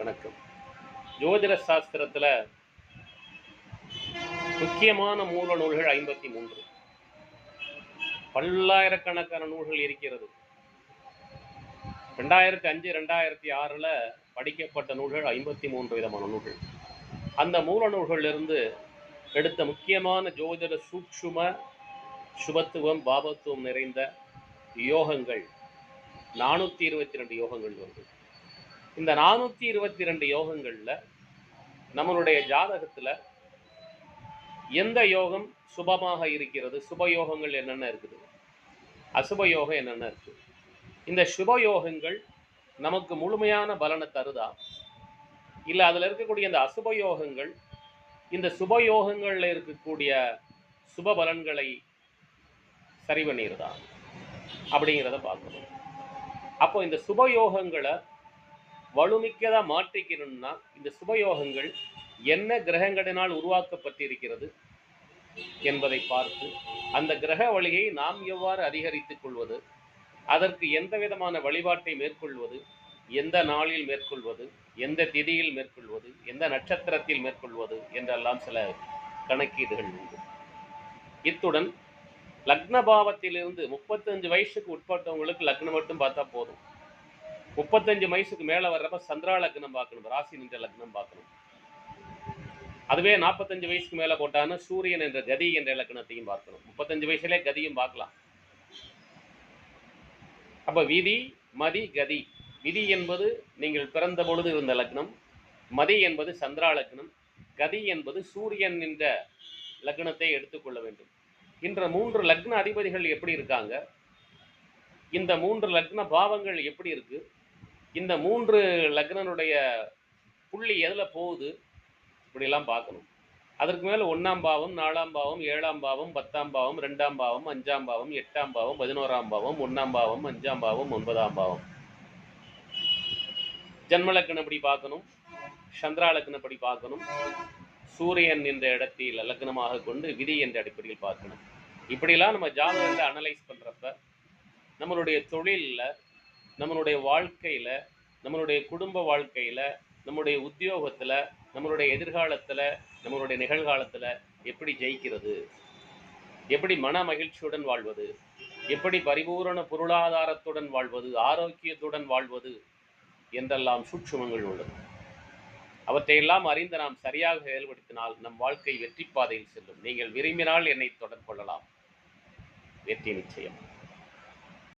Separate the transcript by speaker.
Speaker 1: வணக்கம். ஜோதிட சாஸ்திரத்துல முக்கியமான மூல நூல்கள் 53. பல்லாயிரக்கணக்கான நூல்கள் இருக்கிறது. 2005 2006ல் படிக்கப்பட்ட நூல்கள் 53 விதமான நூல்கள். அந்த மூல நூல்களிலிருந்து எடுத்த முக்கியமான ஜோதிட சூட்சும சுபத்துவம் பாபத்துவம் நிறைந்த யோகங்கள் 422 யோகங்கள் வருது. இந்த 422 யோகங்கள்ல நம்மளுடைய ஜாதகத்துல எந்த யோகம் சுபமாக இருக்கிறது, சுபயோகங்கள் என்னென்ன இருக்குது, அசுப யோகம் என்னென்ன இருக்கு, இந்த சுபயோகங்கள் நமக்கு முழுமையான பலனை தருதா, இல்லை அதில் இருக்கக்கூடிய இந்த அசுபயோகங்கள் இந்த சுபயோகங்கள்ல இருக்கக்கூடிய சுப பலன்களை சரி பண்ணிடுதா அப்படிங்கிறத பார்க்கணும். அப்போ இந்த சுபயோகங்களை வலுமிக்கதா மாற்றிக்கணும்னா இந்த சுபயோகங்கள் என்ன கிரகங்களினால் உருவாக்கப்பட்டிருக்கிறது என்பதை பார்த்து அந்த கிரக வழியை நாம் எவ்வாறு அதிகரித்துக் கொள்வது, அதற்கு எந்த விதமான வழிபாட்டை மேற்கொள்வது, எந்த நாளில் மேற்கொள்வது, எந்த திதியில் மேற்கொள்வது, எந்த நட்சத்திரத்தில் மேற்கொள்வது என்றெல்லாம் சில கணக்கீடுகள் உண்டு. இத்துடன் லக்ன பாவத்திலிருந்து 35 வயசுக்கு உட்பட்டவங்களுக்கு லக்னம் மட்டும் பார்த்தா போதும். 35 வயசுக்கு மேல வர்றப்ப சந்திரா லக்னம் பார்க்கணும், ராசி நின்ற லக்னம் பார்க்கணும். அதுவே 45 வயசுக்கு மேல போட்டான்னு சூரியன் என்ற கதி என்ற லக்னத்தையும் பார்க்கணும். 35 வயசுல கதியும் பார்க்கலாம். அப்ப விதி மதி கதி. விதி என்பது நீங்கள் பிறந்த பொழுது இருந்த லக்னம், மதி என்பது சந்திரா லக்னம், கதி என்பது சூரியன் என்ற லக்னத்தை எடுத்துக்கொள்ள வேண்டும். இன்ற 3 லக்ன அதிபதிகள் எப்படி இருக்காங்க, இந்த 3 லக்ன பாவங்கள் எப்படி இருக்கு, இந்த 3 லக்னனுடைய புள்ளி எதுல போகுது, இப்படிலாம் பார்க்கணும். அதற்கு மேல 1ஆம் பாவம், 4ஆம் பாவம், 7ஆம் பாவம், 10ஆம் பாவம், 2ஆம் பாவம், 5ஆம் பாவம், 8ஆம் பாவம், 11ஆம் பாவம், 1ஆம் பாவம், 5ஆம் பாவம், 9ஆம் பாவம். ஜன்ம லக்னம் எப்படி பார்க்கணும், சந்திரா லக்னம் எப்படி பார்க்கணும், சூரியன் என்ற இடத்தில் லக்னமாக கொண்டு விதி என்ற அடிப்படையில் பார்க்கணும். இப்படிலாம் நம்ம ஜாதகத்தை அனலைஸ் பண்றப்ப நம்மளுடைய தொழிலில், நம்மளுடைய வாழ்க்கையில், நம்மளுடைய குடும்ப வாழ்க்கையில், நம்முடைய உத்தியோகத்தில், நம்மளுடைய எதிர்காலத்தில், நம்மளுடைய நிகழ்காலத்தில் எப்படி ஜெயிக்கிறது, எப்படி மன மகிழ்ச்சியுடன் வாழ்வது, எப்படி பரிபூரண பொருளாதாரத்துடன் வாழ்வது, ஆரோக்கியத்துடன் வாழ்வது என்றெல்லாம் சூட்சுமங்கள் உள்ளது. அவற்றையெல்லாம் அறிந்து நாம் சரியாக செயல்படுத்தினால் நம் வாழ்க்கை வெற்றி பாதையில் செல்லும். நீங்கள் விரும்பினால் என்னை தொடர்பு கொள்ளலாம். வெற்றி நிச்சயம்.